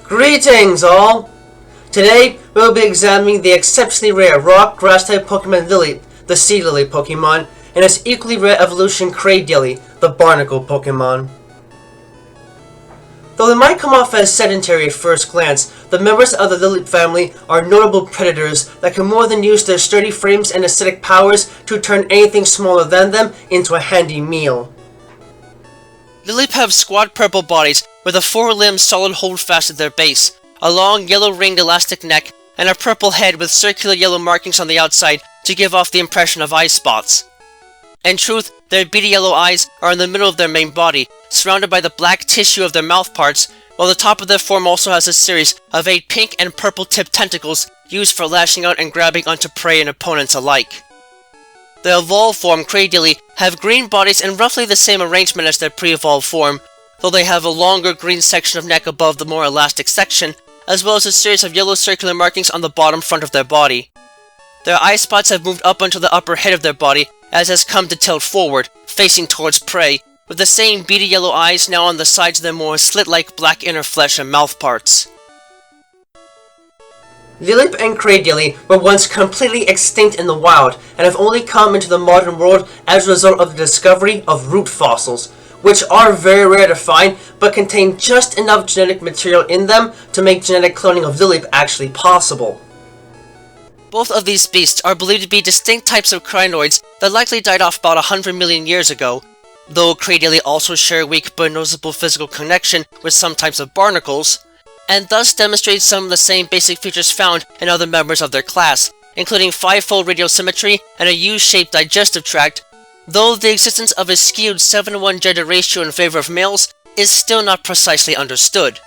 Greetings all! Today we'll be examining the exceptionally rare rock grass-type Pokemon Lileep, the Sea Lily Pokémon, and its equally rare evolution Cradily, the Barnacle Pokémon. Though they might come off as sedentary at first glance, the members of the Lileep family are notable predators that can more than use their sturdy frames and acidic powers to turn anything smaller than them into a handy meal. Lileep have squat purple bodies with a four-limbed solid holdfast at their base, a long yellow-ringed elastic neck, and a purple head with circular yellow markings on the outside to give off the impression of eye spots. In truth, their beady yellow eyes are in the middle of their main body, surrounded by the black tissue of their mouth parts, while the top of their form also has a series of 8 pink and purple-tipped tentacles used for lashing out and grabbing onto prey and opponents alike. The evolved form, Cradily, have green bodies in roughly the same arrangement as their pre-evolved form, though they have a longer green section of neck above the more elastic section, as well as a series of yellow circular markings on the bottom front of their body. Their eye spots have moved up onto the upper head of their body, as has come to tilt forward, facing towards prey, with the same beady yellow eyes now on the sides of their more slit-like black inner flesh and mouth parts. Lileep and Cradily were once completely extinct in the wild, and have only come into the modern world as a result of the discovery of root fossils, which are very rare to find, but contain just enough genetic material in them to make genetic cloning of Lileep actually possible. Both of these beasts are believed to be distinct types of crinoids that likely died off about 100 million years ago, though Cradily also share a weak but noticeable physical connection with some types of barnacles, and thus demonstrate some of the same basic features found in other members of their class, including 5-fold radial symmetry and a U-shaped digestive tract, though the existence of a skewed 7-to-1 gender ratio in favor of males is still not precisely understood.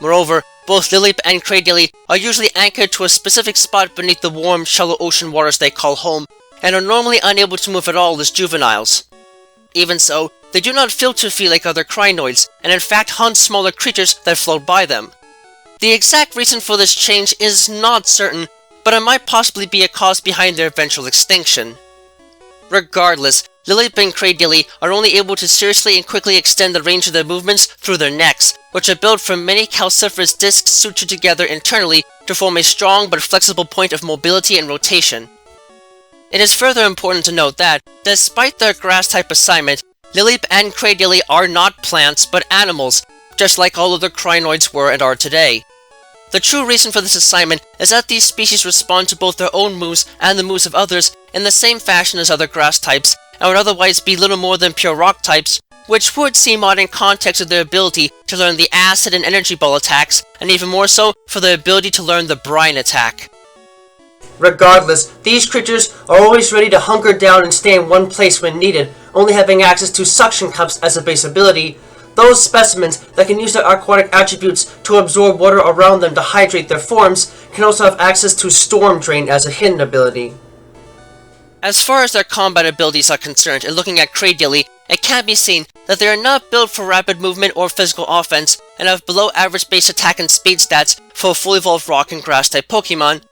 Moreover, both Lileep and Cradily are usually anchored to a specific spot beneath the warm, shallow ocean waters they call home, and are normally unable to move at all as juveniles. Even so, they do not feel to feel like other crinoids, and in fact hunt smaller creatures that float by them. The exact reason for this change is not certain, but it might possibly be a cause behind their eventual extinction. Regardless, Lileep and Cradily are only able to seriously and quickly extend the range of their movements through their necks, which are built from many calciferous discs sutured together internally to form a strong but flexible point of mobility and rotation. It is further important to note that, despite their grass-type assignment, Lileep and Cradily are not plants but animals, just like all other crinoids were and are today. The true reason for this assignment is that these species respond to both their own moves and the moves of others in the same fashion as other grass types, and would otherwise be little more than pure rock types, which would seem odd in context of their ability to learn the acid and energy ball attacks, and even more so for their ability to learn the brine attack. Regardless, these creatures are always ready to hunker down and stay in one place when needed, only having access to suction cups as a base ability. Those specimens that can use their aquatic attributes to absorb water around them to hydrate their forms can also have access to Storm Drain as a hidden ability. As far as their combat abilities are concerned, in looking at Cradily, it can be seen that they are not built for rapid movement or physical offense, and have below average base attack and speed stats for a fully evolved rock and grass type Pokemon,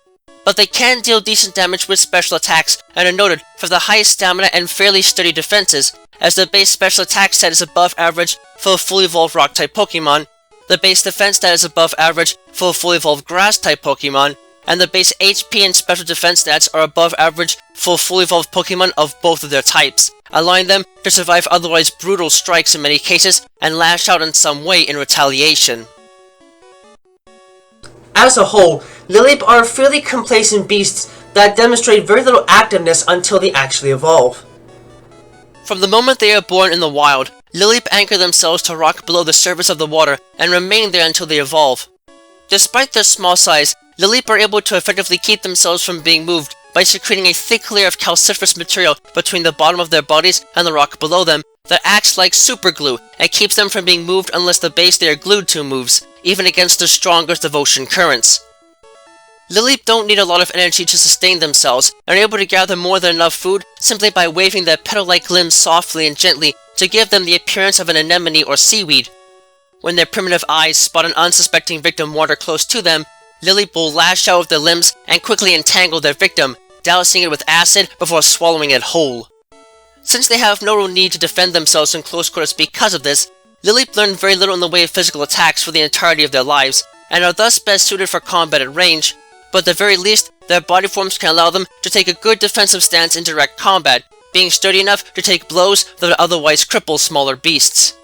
but they can deal decent damage with special attacks and are noted for the highest stamina and fairly sturdy defenses, as the base special attack stat is above average for a fully evolved rock type Pokemon, the base defense stat is above average for a fully evolved grass type Pokemon, and the base HP and special defense stats are above average for fully evolved Pokemon of both of their types, allowing them to survive otherwise brutal strikes in many cases and lash out in some way in retaliation. As a whole, Lileep are fairly complacent beasts that demonstrate very little activeness until they actually evolve. From the moment they are born in the wild, Lileep anchor themselves to rock below the surface of the water and remain there until they evolve. Despite their small size, Lileep are able to effectively keep themselves from being moved by secreting a thick layer of calciferous material between the bottom of their bodies and the rock below them that acts like superglue and keeps them from being moved unless the base they are glued to moves, even against the strongest of ocean currents. Lileep don't need a lot of energy to sustain themselves, and are able to gather more than enough food simply by waving their petal-like limbs softly and gently to give them the appearance of an anemone or seaweed. When their primitive eyes spot an unsuspecting victim water close to them, Lileep will lash out with their limbs and quickly entangle their victim, dousing it with acid before swallowing it whole. Since they have no real need to defend themselves in close quarters because of this, Lileep learned very little in the way of physical attacks for the entirety of their lives, and are thus best suited for combat at range, but at the very least, their body forms can allow them to take a good defensive stance in direct combat, being sturdy enough to take blows that would otherwise cripple smaller beasts.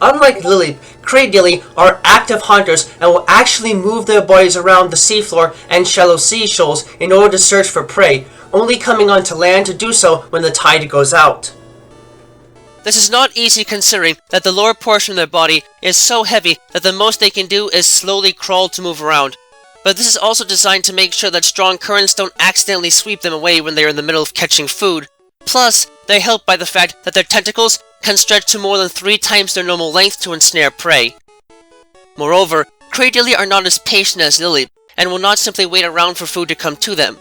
Unlike Lileep, Cradily are active hunters and will actually move their bodies around the seafloor and shallow sea shoals in order to search for prey, only coming onto land to do so when the tide goes out. This is not easy considering that the lower portion of their body is so heavy that the most they can do is slowly crawl to move around. But this is also designed to make sure that strong currents don't accidentally sweep them away when they are in the middle of catching food. Plus, they're helped by the fact that their tentacles can stretch to more than 3 times their normal length to ensnare prey. Moreover, Cradily are not as patient as Lileep, and will not simply wait around for food to come to them.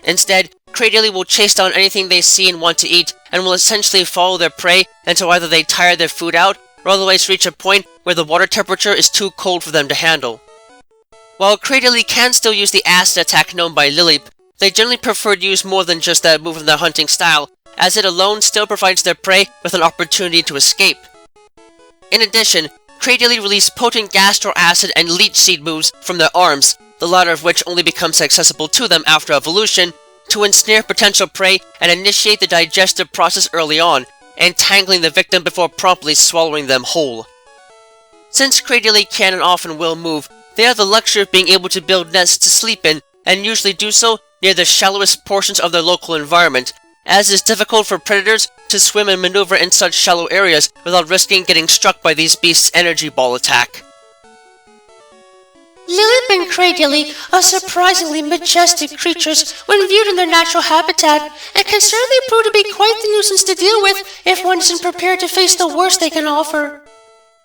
Instead, Cradily will chase down anything they see and want to eat, and will essentially follow their prey until either they tire their food out, or otherwise reach a point where the water temperature is too cold for them to handle. While Cradily can still use the acid attack known by Lileep, they generally prefer to use more than just that move in their hunting style, as it alone still provides their prey with an opportunity to escape. In addition, Cradily release potent gastro acid and leech seed moves from their arms, the latter of which only becomes accessible to them after evolution, to ensnare potential prey and initiate the digestive process early on, entangling the victim before promptly swallowing them whole. Since Cradily can and often will move, they have the luxury of being able to build nests to sleep in, and usually do so near the shallowest portions of their local environment, as it is difficult for predators to swim and maneuver in such shallow areas without risking getting struck by these beasts' energy ball attack. Lileep and Cradily are surprisingly majestic creatures when viewed in their natural habitat, and can certainly prove to be quite the nuisance to deal with if one isn't prepared to face the worst they can offer.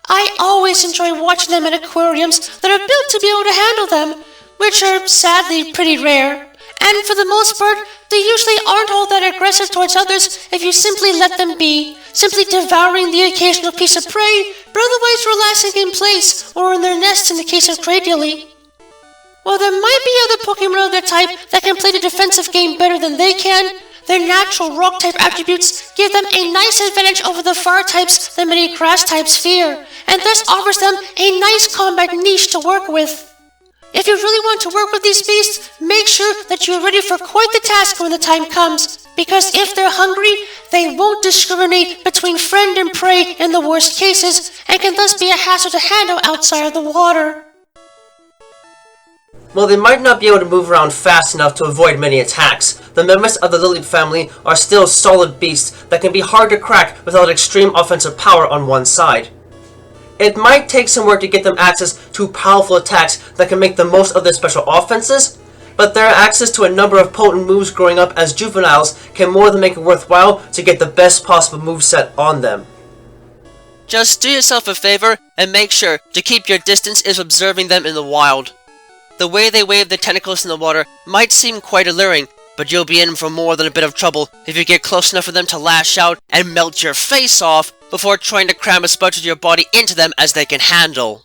I always enjoy watching them in aquariums that are built to be able to handle them, which are sadly pretty rare. And for the most part, they usually aren't all that aggressive towards others if you simply let them be, simply devouring the occasional piece of prey, but otherwise relaxing in place, or in their nests in the case of Cradily. While there might be other Pokemon of their type that can play the defensive game better than they can, their natural rock-type attributes give them a nice advantage over the fire types that many grass types fear, and thus offers them a nice combat niche to work with. If you really want to work with these beasts, make sure that you are ready for quite the task when the time comes, because if they're hungry, they won't discriminate between friend and prey in the worst cases, and can thus be a hassle to handle outside of the water. While they might not be able to move around fast enough to avoid many attacks, the members of the Lileep family are still solid beasts that can be hard to crack without extreme offensive power on one side. It might take some work to get them access to powerful attacks that can make the most of their special offenses, but their access to a number of potent moves growing up as juveniles can more than make it worthwhile to get the best possible moveset on them. Just do yourself a favor and make sure to keep your distance if observing them in the wild. The way they wave their tentacles in the water might seem quite alluring, but you'll be in for more than a bit of trouble if you get close enough for them to lash out and melt your face off before trying to cram as much of your body into them as they can handle.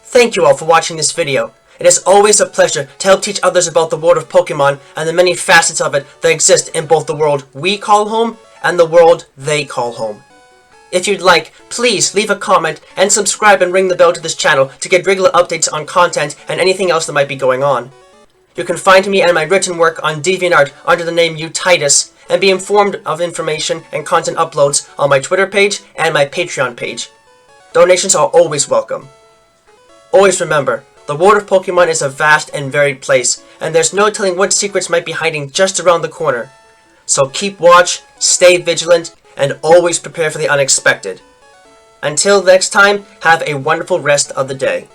Thank you all for watching this video. It is always a pleasure to help teach others about the world of Pokemon and the many facets of it that exist in both the world we call home and the world they call home. If you'd like, please leave a comment and subscribe and ring the bell to this channel to get regular updates on content and anything else that might be going on. You can find me and my written work on DeviantArt under the name Utitus, and be informed of information and content uploads on my Twitter page and my Patreon page. Donations are always welcome. Always remember, the world of Pokemon is a vast and varied place, and there's no telling what secrets might be hiding just around the corner. So keep watch, stay vigilant, and always prepare for the unexpected. Until next time, have a wonderful rest of the day.